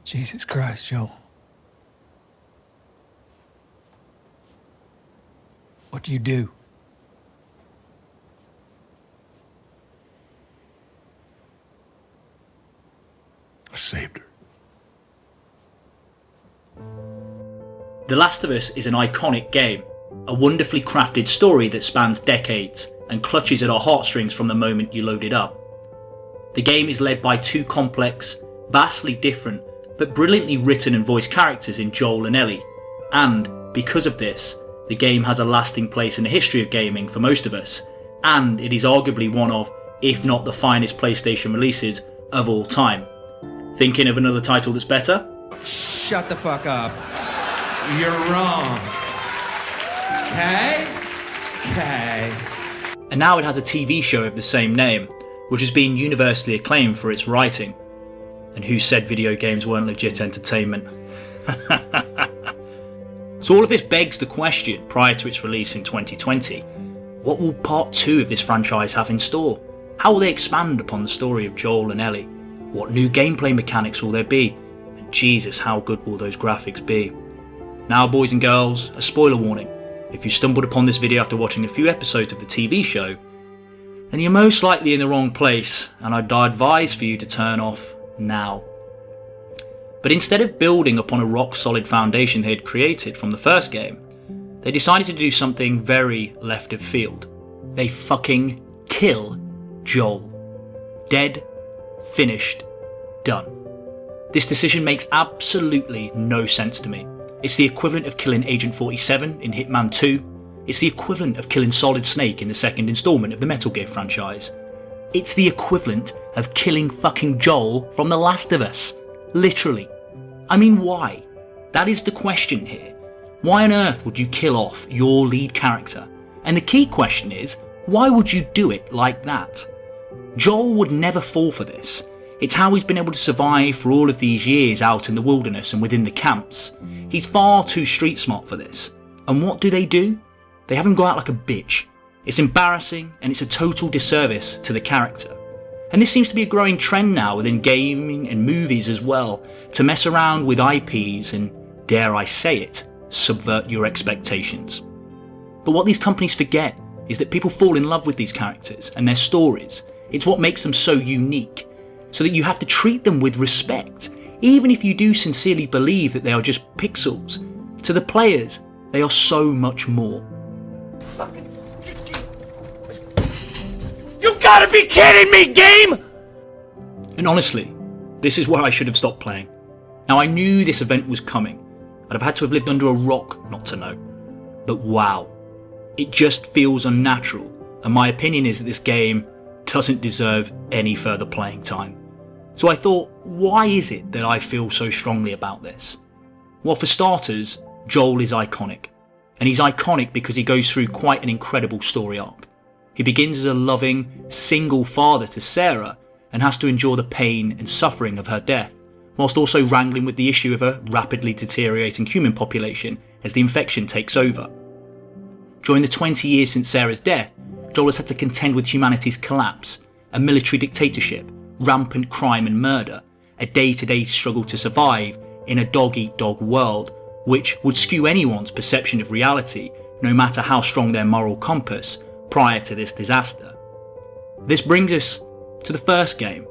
Jesus Christ, Joel. What do you do? I saved her. The Last of Us is an iconic game, a wonderfully crafted story that spans decades and clutches at our heartstrings from the moment you load it up. The game is led by two complex, vastly different, but brilliantly written and voiced characters in Joel and Ellie, and because of this, the game has a lasting place in the history of gaming for most of us, and it is arguably one of, if not the finest PlayStation releases of all time. Thinking of another title that's better? Shut the fuck up. You're wrong. Okay? Okay. And now it has a TV show of the same name, which has been universally acclaimed for its writing. And who said video games weren't legit entertainment? So all of this begs the question, prior to its release in 2020, what will part 2 of this franchise have in store? How will they expand upon the story of Joel and Ellie? What new gameplay mechanics will there be? And Jesus, how good will those graphics be? Now, boys and girls, a spoiler warning. If you stumbled upon this video after watching a few episodes of the TV show, then you're most likely in the wrong place, and I'd advise for you to turn off now. But instead of building upon a rock-solid foundation they had created from the first game, they decided to do something very left of field. They fucking kill Joel. Dead, finished, done. This decision makes absolutely no sense to me. It's the equivalent of killing Agent 47 in Hitman 2. It's the equivalent of killing Solid Snake in the second installment of the Metal Gear franchise. It's the equivalent of killing fucking Joel from The Last of Us. Literally. I mean, why? That is the question here. Why on earth would you kill off your lead character? And the key question is, why would you do it like that? Joel would never fall for this. It's how he's been able to survive for all of these years out in the wilderness and within the camps. He's far too street smart for this. And what do? They have him go out like a bitch. It's embarrassing and it's a total disservice to the character. And this seems to be a growing trend now within gaming and movies as well, to mess around with IPs and, dare I say it, subvert your expectations. But what these companies forget is that people fall in love with these characters and their stories. It's what makes them so unique, so that you have to treat them with respect, even if you do sincerely believe that they are just pixels. To the players, they are so much more. You gotta be kidding me, game! And honestly, this is where I should have stopped playing. Now, I knew this event was coming. I'd have had to have lived under a rock not to know. But wow, it just feels unnatural, and my opinion is that this game doesn't deserve any further playing time. So I thought, why is it that I feel so strongly about this? Well, for starters, Joel is iconic. And he's iconic because he goes through quite an incredible story arc. He begins as a loving, single father to Sarah and has to endure the pain and suffering of her death, whilst also wrangling with the issue of a rapidly deteriorating human population as the infection takes over. During the 20 years since Sarah's death, Joel has had to contend with humanity's collapse, a military dictatorship, rampant crime and murder, a day-to-day struggle to survive in a dog-eat-dog world, which would skew anyone's perception of reality, no matter how strong their moral compass, prior to this disaster. This brings us to the first game,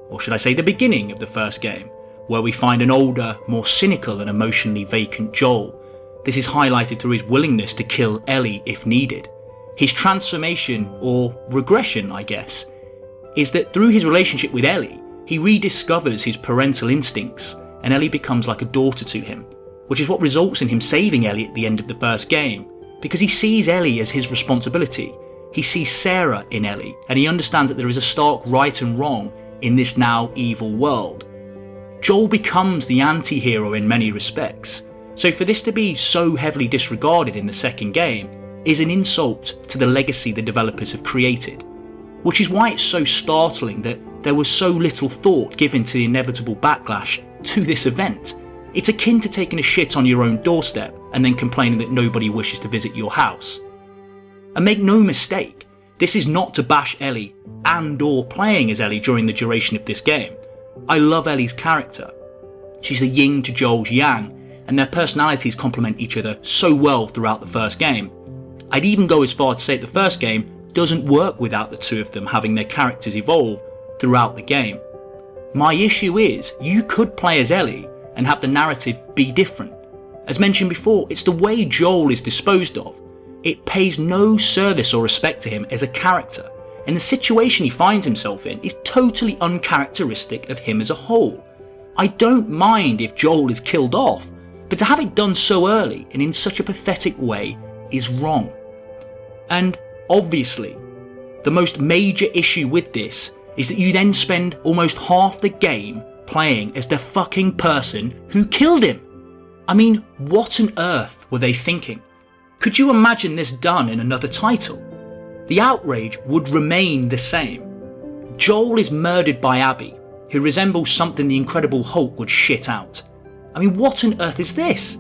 or should I say the beginning of the first game, where we find an older, more cynical and emotionally vacant Joel. This is highlighted through his willingness to kill Ellie if needed. His transformation, or regression I guess, is that through his relationship with Ellie, he rediscovers his parental instincts and Ellie becomes like a daughter to him, which is what results in him saving Ellie at the end of the first game, because he sees Ellie as his responsibility. He sees Sarah in Ellie, and he understands that there is a stark right and wrong in this now evil world. Joel becomes the anti-hero in many respects, so for this to be so heavily disregarded in the second game is an insult to the legacy the developers have created, which is why it's so startling that there was so little thought given to the inevitable backlash to this event. It's akin to taking a shit on your own doorstep and then complaining that nobody wishes to visit your house. And make no mistake, this is not to bash Ellie and or playing as Ellie during the duration of this game. I love Ellie's character. She's the yin to Joel's yang, and their personalities complement each other so well throughout the first game. I'd even go as far to say the first game doesn't work without the two of them having their characters evolve throughout the game. My issue is, you could play as Ellie and have the narrative be different. As mentioned before, it's the way Joel is disposed of. It pays no service or respect to him as a character, and the situation he finds himself in is totally uncharacteristic of him as a whole. I don't mind if Joel is killed off, but to have it done so early and in such a pathetic way is wrong. And obviously, the most major issue with this is that you then spend almost half the game playing as the fucking person who killed him. I mean, what on earth were they thinking? Could you imagine this done in another title? The outrage would remain the same. Joel is murdered by Abby, who resembles something the Incredible Hulk would shit out. I mean, what on earth is this?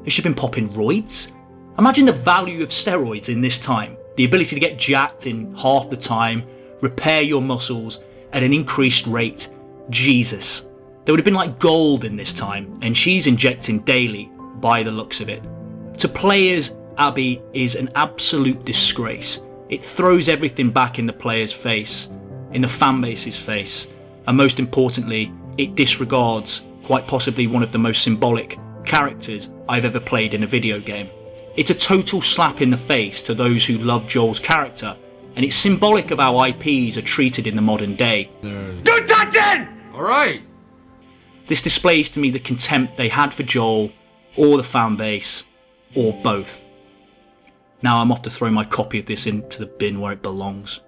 Has she been popping roids? Imagine the value of steroids in this time. The ability to get jacked in half the time, repair your muscles at an increased rate. Jesus. There would have been like gold in this time, and she's injecting daily by the looks of it. To play as Abby is an absolute disgrace. It throws everything back in the player's face, in the fanbase's face, and most importantly, it disregards quite possibly one of the most symbolic characters I've ever played in a video game. It's a total slap in the face to those who love Joel's character, and it's symbolic of how IPs are treated in the modern day. Good touching! Alright. This displays to me the contempt they had for Joel, or the fanbase, or both. Now I'm off to throw my copy of this into the bin where it belongs.